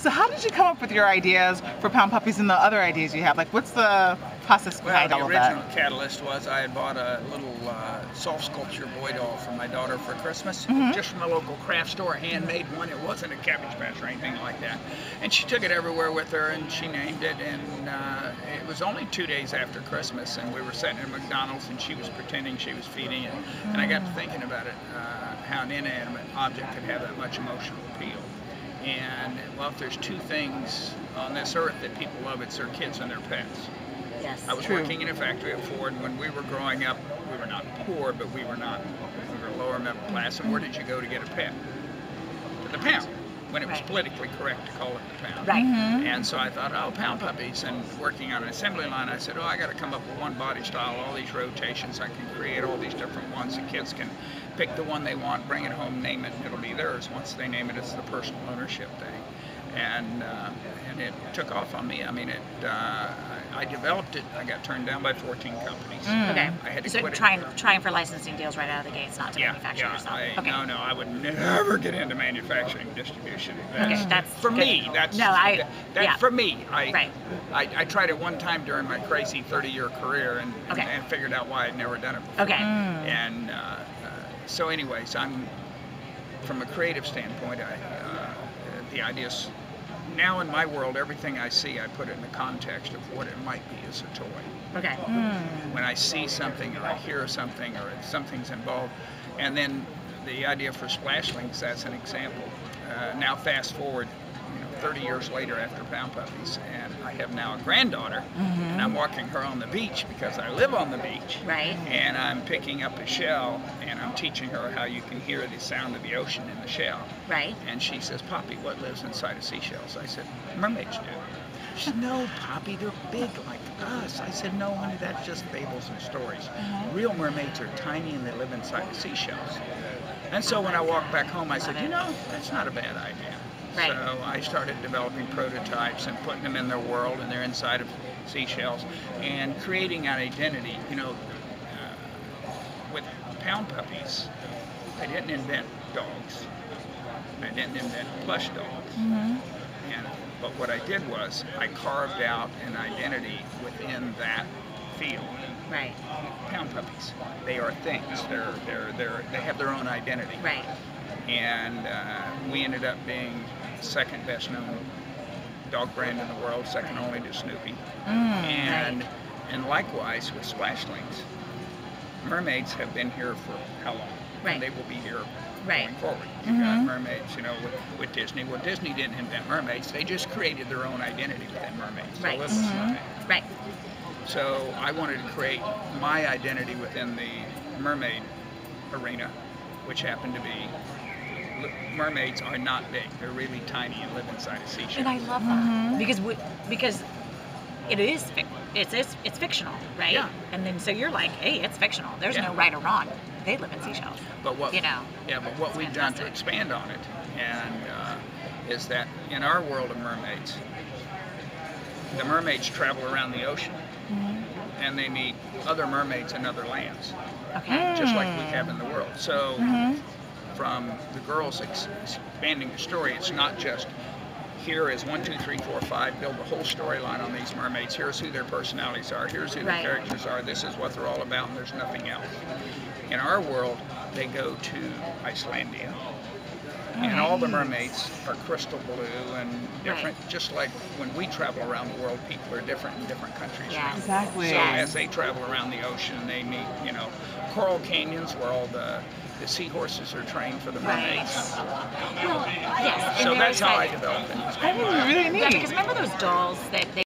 So how did you come up with your ideas for Pound Puppies and the other ideas you have? Like, what's the process behind all of that? Well, the original catalyst was I had bought a little soft sculpture boy doll for my daughter for Christmas, just from a local craft store, handmade one. It wasn't a Cabbage Patch or anything like that. And she took it everywhere with her, and she named it. And it was only 2 days after Christmas, and we were sitting at McDonald's, and she was pretending she was feeding it. And I got to thinking about it, how an inanimate object could have that much emotional appeal. And, well, if there's two things on this earth that people love, it's their kids and their pets. Yes. I was working in a factory at Ford, and when we were growing up, we were not poor, but we were lower middle class. And where did you go to get a pet? To the pound, when it was politically correct to call it the pound. Right. And so I thought, oh, Pound Puppies. And working on an assembly line, I said, oh, I got to come up with one body style, all these rotations. I can create all these different ones. The kids can pick the one they want, bring it home, name it, and it'll be theirs. Once they name it, it's the personal ownership thing. And it took off on me. I mean, I developed it. I got turned down by 14 companies. Okay. I had to so quit trying for licensing deals right out of the gates, not to manufacture yourself. Okay. No, I would never get into manufacturing and distribution. That's for good. Me. That's for me. I tried it one time during my crazy 30-year career and figured out why I'd never done it before. Okay. And so, anyways, I'm from a creative standpoint. The ideas. Now in my world, everything I see, I put it in the context of what it might be as a toy. Okay. When I see something or I hear something or something's involved, and then the idea for Splashlings, that's an example. Now fast forward, 30 years later after Pound Puppies, and I have now a granddaughter, and I'm walking her on the beach because I live on the beach. Right. And I'm picking up a shell, and I'm teaching her how you can hear the sound of the ocean in the shell. Right. And she says, Poppy, what lives inside of seashells? I said, mermaids do. She said, no, Poppy, they're big like us. I said, no, honey, that's just fables and stories. Real mermaids are tiny and they live inside of seashells. And so when I walked back home, I said, that's not a bad idea. Right. So I started developing prototypes and putting them in their world, and they're inside of seashells, and creating an identity. With Pound Puppies, I didn't invent dogs. I didn't invent plush dogs. But what I did was I carved out an identity within that field. Right. Pound Puppies. They are things. They have their own identity. Right. And we ended up being the second best known dog brand in the world, second only to Snoopy. And likewise with Splashlings. Mermaids have been here for how long? Right. And they will be here going forward. You've got mermaids, with Disney. Well, Disney didn't invent mermaids. They just created their own identity within mermaids. Right. Right. So I wanted to create my identity within the mermaid arena, which happened to be mermaids are not big. They're really tiny and live inside a seashell. And I love that because it is it's fictional, right? Yeah. And then so you're like, hey, it's fictional. There's no right or wrong. They live in seashells. But what but what we've done to expand on it is that in our world of mermaids, the mermaids travel around the ocean and they meet other mermaids in other lands. Okay. Just like we have in the world. So from the girls expanding the story, it's not just here is 1, 2, 3, 4, 5, build the whole storyline on these mermaids. Here's who their personalities are. Here's who their characters are. This is what they're all about, and there's nothing else. In our world, they go to Icelandia. And all the mermaids are crystal blue and different, just like when we travel around the world, people are different in different countries. Yes. Exactly. So as they travel around the ocean, they meet, coral canyons where all the seahorses are trained for the mermaids. Well, yes. So that's how I developed it. That was really neat. Yeah, because remember those dolls that they